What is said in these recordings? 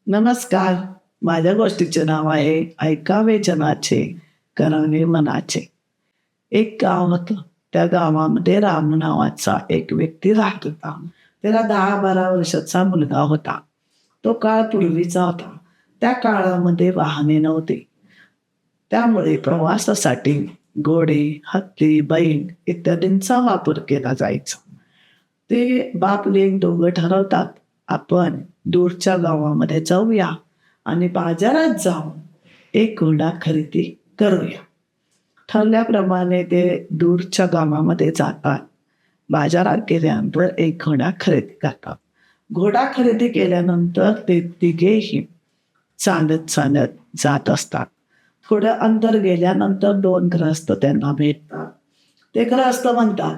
नमस्कार. माझ्या गोष्टीचे नाव आहे ऐकावे जनाचे, करावे मनाचे. एक गाव होतं. त्या गावामध्ये राम नावाचा एक व्यक्ती राहत होता. त्याला 10-12 वर्षाचा मुलगा होता. तो काळ पूर्वीचा होता. त्या काळामध्ये वाहने नव्हती. त्यामुळे प्रवासासाठी घोडे, हत्ती, बैल इत्यादींचा वापर केला जायचा. ते बाप लेक दोघं ठरवतात, आपण दूरच्या गावामध्ये जाऊया आणि बाजारात जाऊन एक घोडा खरेदी करूया. ठरल्याप्रमाणे ते दूरच्या गावामध्ये जातात. बाजारात गेल्यानंतर एक घोडा खरेदी करतात. घोडा खरेदी केल्यानंतर ते तिघेही चालत चालत जात असतात. थोडं अंतर गेल्यानंतर 2 ग्रहस्थ त्यांना भेटतात. ते ग्रहस्थ म्हणतात,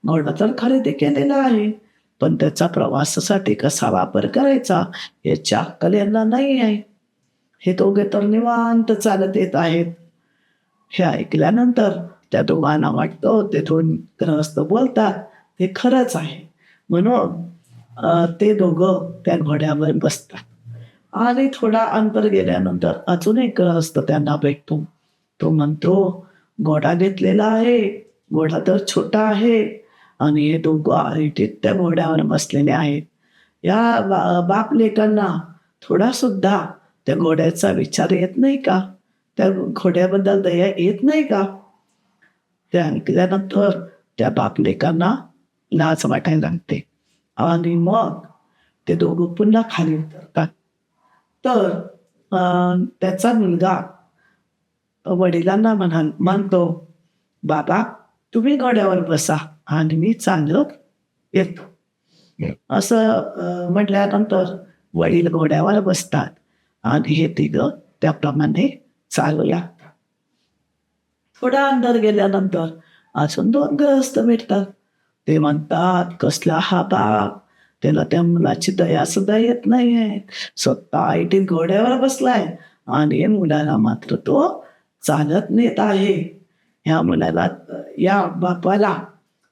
घोडा तर खरेदी केलेला आहे, पण त्याचा प्रवासासाठी कसा वापर करायचा याची अक्कल यांना नाही आहे. हे दोघे तर निवांत चालत येत आहेत. हे ऐकल्यानंतर त्या दोघांना वाटतं ते 2 ग्रहस्थ बोलतात ते खरंच आहे. म्हणून ते दोघं त्या घोड्यावर बसतात. आणि थोडा अंतर गेल्यानंतर अजून एक ग्रहस्थ त्यांना भेटतो. तो म्हणतो, घोडा घेतलेला आहे, घोडा तर छोटा आहे आणि हे दोघं आयटीत त्या घोड्यावर बसलेले आहेत. या बाप लेकांना थोडा सुद्धा त्या घोड्याचा विचार येत नाही का? त्या घोड्याबद्दल दया येत नाही का? ते ऐकल्यानंतर त्या बाप लेकांना लाज वाटायला लागते आणि मग ते दोघं पुन्हा खाली उतरतात. तर त्याचा मुलगा वडिलांना म्हणतो, बाबा तुम्ही घोड्यावर बसा आणि मी चालत येतो. असं म्हटल्यानंतर वडील घोड्यावर बसतात आणि हे तिघं त्याप्रमाणे चालू लागतात. थोडा अंतर गेल्यानंतर अजून 2 ग्रहस्थ भेटतात. ते म्हणतात, कसला हा बाप, त्याला त्या मुलाची दया सुद्धा येत नाहीये. स्वतः आयटीत घोड्यावर बसलाय आणि मुलाला मात्र तो चालत नेत आहे. ह्या मुलाला, या बापाला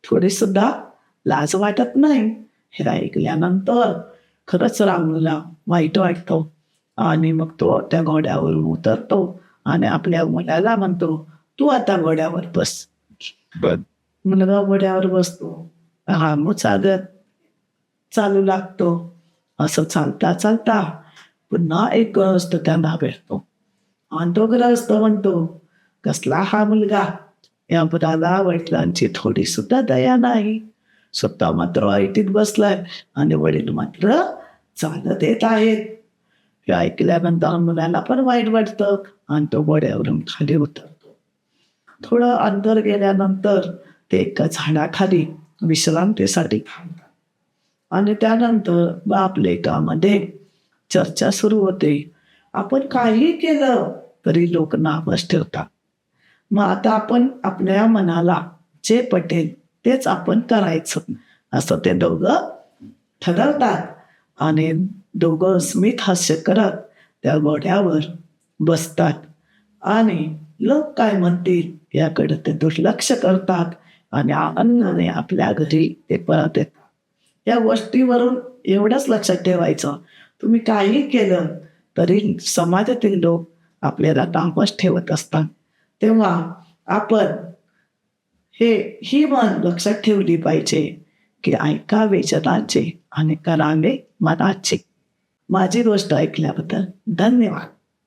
थोडी सुद्धा लाज वाटत नाही. हे ऐकल्यानंतर खरंच रामूला वाईट वाटतं आणि मग तो त्या घोड्यावरून उतरतो आणि आपल्या मुलाला म्हणतो, तू आता घोड्यावर बस. मुलगा घोड्यावर बसतो. रामू चालत चालू लागतो. असं चालता चालता पुन्हा एक ग्रहस्थ त्यांना भेटतो आणि तो ग्रहस्थ म्हणतो, कसला हा मुलगा, या मुलाला वडिलांची थोडी सुद्धा दया नाही. स्वतः मात्र आयटीत बसलाय आणि वडील मात्र चालत येत आहेत. हे ऐकल्यानंतर मुलाला पण वाईट वाटतं आणि तो घोड्यावरून खाली उतरतो. थोडं अंतर गेल्यानंतर ते एका झाडाखाली विश्रांतीसाठी थांबतात आणि त्यानंतर बाप लेकामध्ये चर्चा सुरू होते. आपण काही केलं तरी लोक नावच ठेवतात. मग आता आपण आपल्या मनाला जे पटेल तेच आपण करायचं, असं ते दोघं ठरवतात आणि दोघं स्मित हास्य करत त्या घोड्यावर बसतात आणि लोक काय म्हणतील याकडे ते दुर्लक्ष करतात आणि आनंदाने आपल्या घरी ते परत येतात. या गोष्टीवरून एवढंच लक्षात ठेवायचं, तुम्ही काही केलं तरी समाजातील लोक आपल्याला नावच ठेवत असतात. तेव्हा आपण ही म्हण लक्षात ठेवली पाहिजे की ऐकावे जनाचे आणि करावे मनाचे. माझी गोष्ट ऐकल्याबद्दल धन्यवाद.